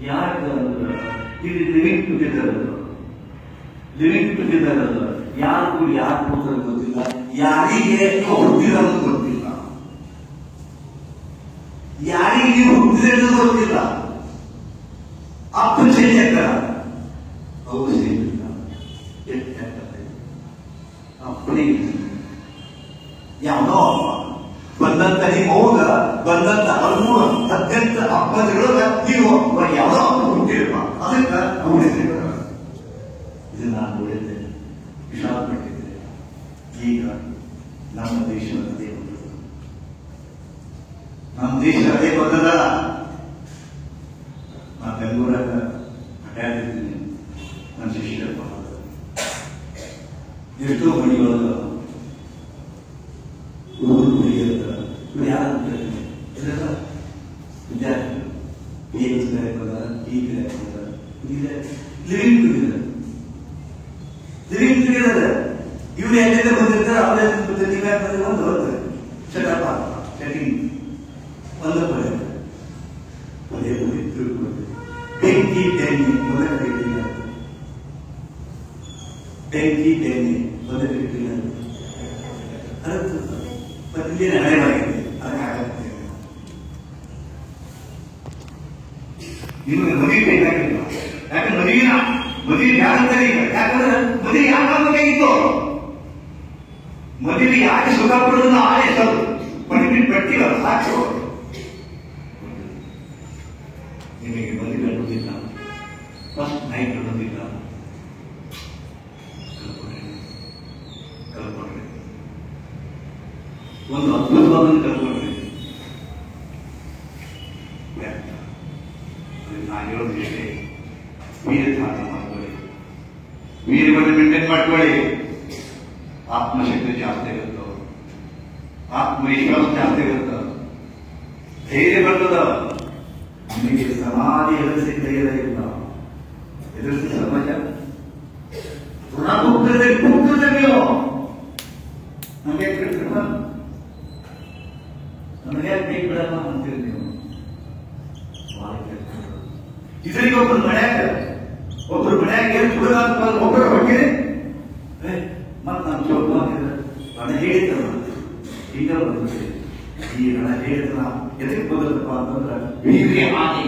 ಯಾಕೆ ಅಂದ್ರೆ ಇದು ಲಿವಿಂಗ್ ಟುಗೆದರ್ ಅಲ್ಲ, ಲಿವಿಂಗ್ ಟುಗೆದರ್ ಅಲ್ಲ. ಯಾರು ಯಾರು ಕೂತಾರೆ ಗೊತ್ತಿಲ್ಲ, ಯಾರಿಗೆ ಹುಟ್ಟಿರೋದು ಗೊತ್ತಿಲ್ಲ, ಯಾರಿಗೆ ನೀವು ಹುಟ್ಟಿರೋದು ಗೊತ್ತಿಲ್ಲ. ಅಪ್ಪ ಚೇಂಜ್ ಆಗ್ತಾರ, ಅವು ಚೇಂಜ್ ಇಲ್ಲ. ಅಪ್ಪನೇ ಯಾವನೋ ಬಂದಂತ ನಿಮ್ಮ ಹೋಗ ಬಂದಂತ 13-18 ಅಪ್ಪದೊಳಗ ನೀವು ಯಾವನೋ ಹುಟ್ಟಿರುವ ಅದಕ್ಕೆ ಉಳಿಸಿದ. ಇದು ನಾನು ಉಳಿದೆ, ವಿಷಾದಪಟ್ಟಿದ್ದೆ. ಈಗ ನಮ್ಮ ದೇಶ ಅದೇ ಬಂದದ, ನಮ್ಮ ದೇಶ ಅದೇ ಬಂದದ. ನಾನು ಬೆಂಗಳೂರಾಗ ಅಡ್ಡಾಡಿದ್ದೀನಿ, ನನ್ನ ಶಿಷ್ಯರ ಬಹಳ ಎಷ್ಟೋ ಮನೆಯೊಳಗ ಹುಡುಗರು ಹುಡುಗಿಯರ ಯಾರು ವಿದ್ಯಾರ್ಥಿಗಳು ಏನು ಪದ ಈಗ ಲಿವಿಂಗ್ ಟುಗೆದರ್ ಇವ್ರು ಎಲ್ಲಿಂದ ಬಂದಿರ್ತಾರೆ ಅವರೇ ಬಂದಿರ್ತಾರೆ ಒಂದು ಶಟಪ್ ಸೆಟ್ಟಿಂಗ್ ಒಂದು ಪದೇ ತಿಳ್ಕೊಳ್ತೀವಿ. ಬೆಂಕಿ ಟೆನ್ನಿ ಮೊದಲ ಬೆಂಕಿ ಟೆನ್ನಿ ಮೊದಲ ಇಲ್ಲಿನ ಹಳೆವಾಗಿದೆ ಅದಕ್ಕಾಗುತ್ತೆ. ನಿಮಗೆ ಮದುವೆ ಬೇಕಾಗಿಲ್ಲ, ಯಾಕಂದ್ರೆ ಮದುವೆ ಯಾಕಂತಾರೆ ಈಗ, ಯಾಕಂದ್ರೆ ಮದುವೆ ಯಾಕಾಗಬೇಕಾಗಿತ್ತು, ಮದುವೆ ಯಾಕೆ ಸುಖ ಪಡೋದನ್ನ ಆಳೆ ಪಡಿಬಿಟ್ಟು ಬರ್ತೀವಲ್ಲ ಸಾಕು. ನಿಮಗೆ ಮದುವೆ ಅನ್ನೋದಿಲ್ಲ, ಫಸ್ಟ್ ನೈಟ್ ಅನ್ನೋದಿಲ್ಲ, ಕಲ್ಪನೆ ಒಂದು ಅದ್ಭುತವಾದ ಕಲ್ಪನೆ. ನಾನು ಹೇಳೋದು ಇಷ್ಟೇ, ವೀರಧಾರ ಮಾಡ್ಕೊಳ್ಳಿ, ವೀರ್ಯವನ್ನು ಮೇಂಟೈನ್ ಮಾಡ್ಕೊಳ್ಳಿ. ಆತ್ಮಶಕ್ತಿ ಜಾಸ್ತಿ ಇರುತ್ತೋ, ಆತ್ಮವಿಶ್ವಾಸ ಜಾಸ್ತಿ ಇರುತ್ತ, ಧೈರ್ಯ ಬರ್ತದ. ನಿಮಗೆ ಸಮಾಧಿ ಎದುರಿಸಿ ಧೈರ್ಯ ಇಲ್ಲ, ಎದುರಿಸಿ ಸಮಾಜ ನೀವು ನಮಗೆ ನಮಗೆ ಕೈ ಬಿಡಲ್ಲ ಅಂತೀರಿ ನೀವು. ಇದರಿಗೆ ಒಬ್ಬರು ಮನ್ಯಾಗ ಏನು ಹುಡುಗ ಒಬ್ಬರ ಬಗ್ಗೆ ಮತ್ ನಾನು ಚೌಕ ಹಣ ಹೇಳಿದ್ದ ಈಗ ಬಂದಿದೆ. ಈ ಹಣ ಹೇಳಿದ ಎದಕ್ಕೆ ಬಂದಪ್ಪ ಅಂತಂದ್ರೆ ವೀರ್ಯ ಹಾನಿ.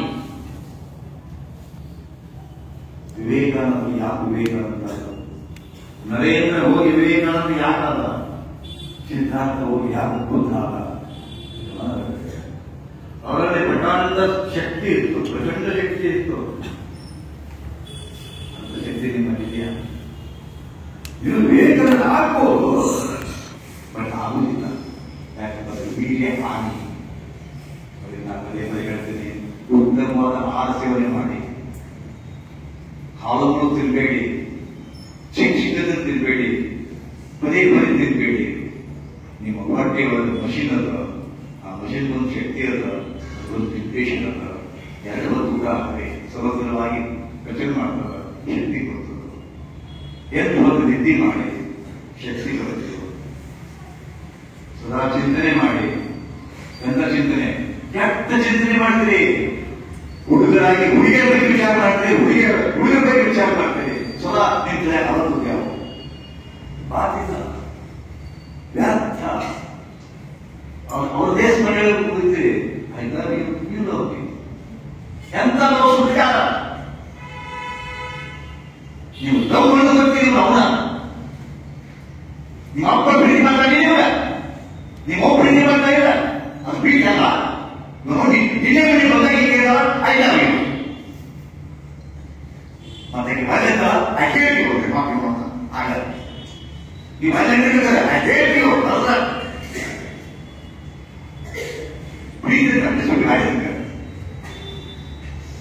ವಿವೇಕಾನಂದ ಯಾಕೆ ವಿವೇಕಾನಂದ, ನರೇಂದ್ರ ಹೋಗಿ ವಿವೇಕಾನಂದ ಯಾಕಾದ, ಸಿದ್ಧಾರ್ಥ ಹೋಗಿ ಯಾಕೆ ಬುದ್ಧ ಆದ. ಅವರಲ್ಲಿ ಪ್ರಕಾಂಡ ಶಕ್ತಿ ಇತ್ತು, ಪ್ರಚಂಡ ಶಕ್ತಿ ಇತ್ತು. ಅಂತ ಶಕ್ತಿ ನಿಮ್ಮಲ್ಲಿದೆಯಾ? ನೀವು ವಿವೇಕಾನಂದ ಆಗ್ಬೋದು, ಬಟ್ ಆಗುದಿಲ್ಲ. ಯಾಕಂದ್ರೆ ವೀರ್ಯ ಹಾನಿ. ನಾನು ಪದೇ ಪದೇ ಹೇಳ್ತೀನಿ, ಉತ್ತಮವಾದ ಆಹಾರ ಸೇವನೆ ಮಾಡಿ, ಹಾಲನ್ನು ತಿನ್ಬೇಡಿ, ಚಿಕ್ಕ ತಿನ್ಬೇಡಿ, ಪದೇ ಪದೇ ತಿನ್ಬೇಡಿ. ನಿಮ್ಮ ಹೊಟ್ಟೆ ಒಂದು ಮಷೀನ್ ಅದ, ಆ ಮಷೀನ್ ಒಂದು ಶಕ್ತಿ ಅದ, ಒಂದು ನಿರ್ದೇಶನ ಅದ. ಎರಡೂ ಕೂಡ ಹಾಕಿ ಸಮಗ್ರವಾಗಿ ರಚನೆ ಮಾಡ್ತದ, ಶಕ್ತಿ ಕೊಡ್ತದ. ಎಂದು ಒಂದು ನಿದ್ದೆ ಮಾಡಿ ಶಕ್ತಿ ಬರುತ್ತದೆ. ಸದಾ ಚಿಂತನೆ ಮಾಡಿ. ಎಂತ ಚಿಂತನೆ? ಕೆಟ್ಟ ಚಿಂತನೆ ಮಾಡ್ತೀರಿ. ಹುಡುಗರಾಗಿ ಹುಡುಗಿಯರ ಬಗ್ಗೆ ವಿಚಾರ ಮಾಡ್ತೀರಿ, ಹುಡುಗರ ಬಗ್ಗೆ ವಿಚಾರ ಮಾಡ್ತೀರಿ. ಸದಾ ನಿಂತರೆ ಅವತ್ತು ಯಾವ ಬಾಧಿತ ವ್ಯರ್ಥ. ಅವ್ರ ದೇಶ ಮನೆಯಲ್ಲಿ ಕೂಡ್ತೀರಿ. ಎಂತ ನಾವು ಸುತ್ತಾರ ನೀವು ಲವ್ವನ್ನು ಬರ್ತೀರಿ. ಅವನ ನಿಮ್ಮ ಅಪ್ಪ ಬಿಡಿ ಮಾತಾಡಿಲ್ಲ, ನಿಮ್ಮ ಒಬ್ಬ ಬಿಡಿ ಮಾತಾಡಿಲ್ಲ, ಅದು ಬೀಟಲ್ಲ ನೋಡಿ. ನಿನ್ನೆ ಮನೆ ಬಂದಾಗ ಐದ ಮತ್ತೆ ಮನೆಯಿಂದ ಅಜೇಟಿ ಹೋಗ್ರಿ ಮಾಪಿ ಮಾತ ಆಗ ಈ ಮನೆ ಅಜೇಟಿ ಹೋಗಲ್ಲ. ಪ್ರೀತಿ ಕಂಡಿಸ್ಬಿಟ್ಟು ಆಯ್ತು.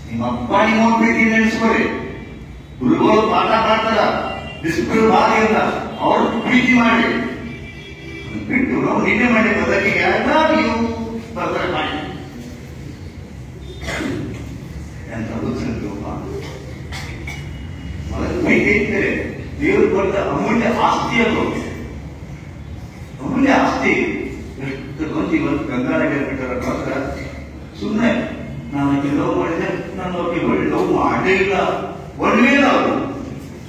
ನಿಮ್ಮ ಅಪ್ಪ ನಿಮ್ಮ ಪ್ರೀತಿ ನೆನೆಸ್ಕೊರಿ. ಗುರುಗಳು ಪಾಠ ಮಾಡ್ತಾರ, ಡಿಸ್ಪ್ಲೇ ಬಾರಿ ಅಂತ ಅವ್ರು ಪ್ರೀತಿ ಮಾಡಿ ಬಿಟ್ಟು ನಾವು ನಿನ್ನೆ ಮಾಡಿ ಬದಲಿಗೆ ನೀವು ಬರ್ತಾರೆ ಮಾಡಿ. ಎಂಥದ್ದು ಸಂಕಲ್ಪ ಪ್ರೀತಿ ಇರ್ತೇವೆ. ದೇವರು ಕೊಟ್ಟ ಅಮೂಲ್ಯ ಆಸ್ತಿ ಅದು, ಅಮೂಲ್ಯ ಆಸ್ತಿ. ಎಷ್ಟು ಮಂದಿ ಇವತ್ತು ಗಂಗಾಳಗೆ ಬಿಟ್ಟರ ಸುಮ್ಮನೆ ನಾನು ಲವ್ ಮಾಡಿದೆ, ನಾನು ಒಳ್ಳೆ ಲವ್ ಮಾಡೇ ಇಲ್ಲ, ಒಳ್ಳೆ ಅವರು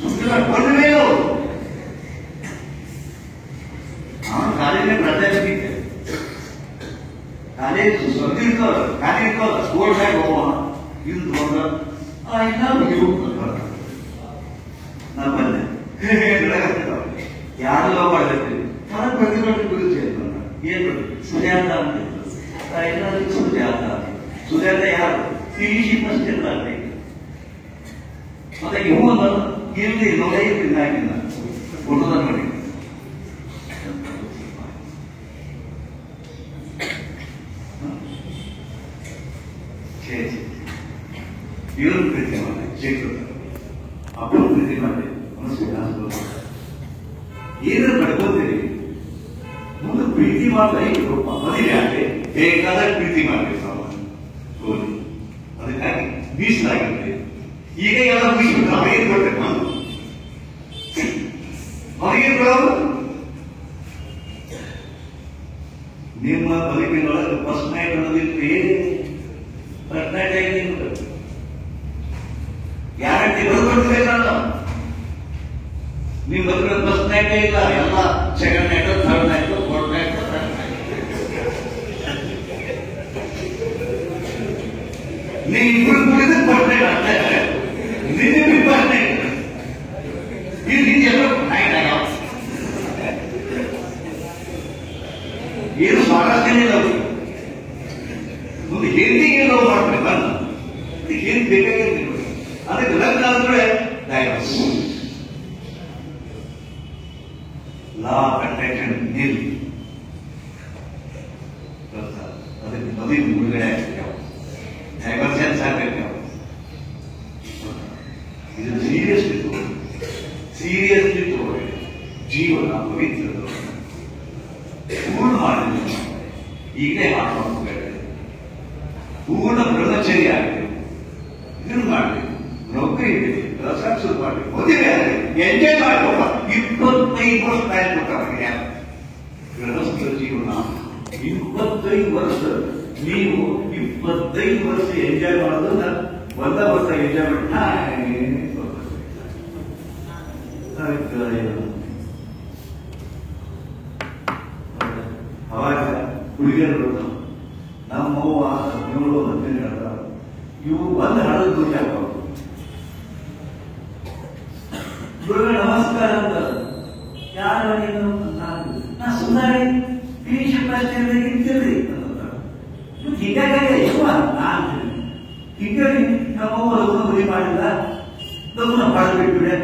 ಸುಮ್ಮನೆ ಒಳ್ಳೆ ಅವರು. ನಾನು ಕಾಲೇಜ್ ಪ್ರಚಾರಿದ್ದೆ, ಕಾಲೇಜ್ ಸ್ವಂತಿರ್ತಾವ, ಕಾಲೇಜ್ ಇರ್ತಾವ, ಸ್ಕೂಲ್ ಬ್ಯಾಗ್ ಹೋಗೋಣ ಇಂದು ಬಂದ ನಾ ಬಂದೆ. ಯಾರು ಲವ್ ಮಾಡಿರ್ತೀವಿ ನಾನು ಪ್ರತಿಭಟನೆ ಗುರುತು ಏನು ಸುಜಾತ ಅಂತ ಎಲ್ಲರಿಗೂ ಸುಜಾತ. ಸುಜಾತ ಯಾರು? PUC ಫಸ್ಟ್ ಇಯರ್ ಆಗಬೇಕು. ಮತ್ತೆ ಇವನು ಇಲ್ಲಿ 105 ಆಗಿಲ್ಲ ಫೋಟೋದ ನೋಡಿ. ಇವನು ಪ್ರೀತಿ ಮಾಡಿ ಶೇಖರ್ ಅಪ್ಪ ಪ್ರೀತಿ ಮಾಡಿ ಮನಸ್ಸು ಏನಾದ್ರು ಪಡ್ಕೋತೀರಿ. ಮುಂದೆ ಪ್ರೀತಿ ಮಾಡ್ತಾ ಮದುವೆ ಆಗಲಿ ಬೇಕಾದಾಗ ಪ್ರೀತಿ ಮಾಡಬೇಕು. ಅದಕ್ಕೆ ಮೀಸಲಾಗಿರುತ್ತೆ. ಈಗ ಎಲ್ಲ ಮೀಸಲು ಅವರಿಗೆ ಕೊಡ್ಬೇಕು, ಅವರಿಗೆ ಕೊಡೋದು. ನಿಮ್ಮ ಬದುಕಿನೊಳಗೆ ಫಸ್ಟ್ ನೈಟ್ ಅನ್ನೋದಿತ್ತು ಏನಿದೆ? ಫಸ್ಟ್ ನೈಟ್ ಏನಿದೆ? ಗ್ಯಾರಂಟಿ ಬರ್ಕೊಡ್ಬೇಕಲ್ಲ. ನಿಮ್ಮ ಬದುಕಿನ ಫಸ್ಟ್ ನೈಟೇ ಇಲ್ಲ, ಎಲ್ಲ second night, third night, fourth night, ನೀವು ಇಬ್ಬರು ಕುಡಿದ ಫಸ್ಟ್ ನೈಟ್ ಅಷ್ಟೇ. ನಿನ್ನೆ ಫಸ್ಟ್ ನೈಟ್ ಇದು ನಿನ್ನೆ ಎಲ್ಲ ನೈಟ್ ಆಗ್ಯಾವ. ಏನು ಸ್ವಾರಸ್ಯನೇ ಇಲ್ಲ. ಒಂದು ಹೆಂಡಿಗೆ ಏನೋ ಮಾಡ್ಬೇಕು, ಅದಕ್ಕೆ ಏನು ಬೇಕಾಗಿರ್ಬೇಕು. ಅದಕ್ಕೆ ಲಗ್ನ ಅಂದ್ರೆ ಡೈವರ್ಸ್, ಲಾ ಕಂಟ್ರಾಕ್ಷನ್ ನಿಲ್. ಅದಕ್ಕೆ ಮದುವೆ ಮುಳುಗಡೆ ಆಗ್ತೇವೆ, ಡೈವರ್ಜೆನ್ಸ್ ಆಗ್ಬೇಕು. ಇದು ಸೀರಿಯಸ್ಲಿ ತಗೊಳ್ಳಿ. ಜೀವನ ಪವಿತ್ರ ಪೂರ್ಣ ಮಾಡಿದ್ರು. ಈಗಲೇ ಮಾಡ್ಬೇಕು, ಪೂರ್ಣ ಬ್ರಹ್ಮಚರ್ಯ ಆಗಬೇಕು. ಇದನ್ನು ಮಾಡಬೇಕು, ನೌಕರಿ ಇರಬೇಕು, ರಸಾಕ್ಷರ ಮಾಡಬೇಕು, ಮದುವೆ ಆಗಬೇಕು, ಎಂಜಾಯ್ ಮಾಡಬೇಕು. 25 ವರ್ಷ ಟೈಮ್ ಕೊಟ್ಟವರಿಗೆ ಗೃಹಸ್ಥ ಜೀವನ 25 ವರ್ಷ. ನೀವು 25 ವರ್ಷ ಎಂಜಾಯ್ ಮಾಡೋದನ್ನ 1 ವರ್ಷ ಎಂಜಾಯ್ ಮಾಡಿ ಅವಾಗ ಹುಡುಗಿಯರು ಬರ್ತಾವ. ನಮ್ಮವ್ವ 17 18 ಹೇಳ್ತಾರ, ಇವು ಬಂದು ಹಳದ ದುಡ್ಡು ಹಾಕೋದು. ಗುರುಗಳು ನಮಸ್ಕಾರ ಅಂತ. ಯಾರು ನೀನು? ನಾ ಸುಂದರಿ ಫಿನಿಶ್ ಪ್ರಶ್ನೆ ಇರ್ತೀರಿ ಹೀಗಾಗಿ ನಾನು ಹೀಗಾಗಿ ನಮ್ಮವ್ವ ಲಗ್ನ ಮದುವೆ ಮಾಡಿಲ್ಲ, ಲಗ್ನ ಬಾಳ್ಬಿಟ್ಬಿಡೆ.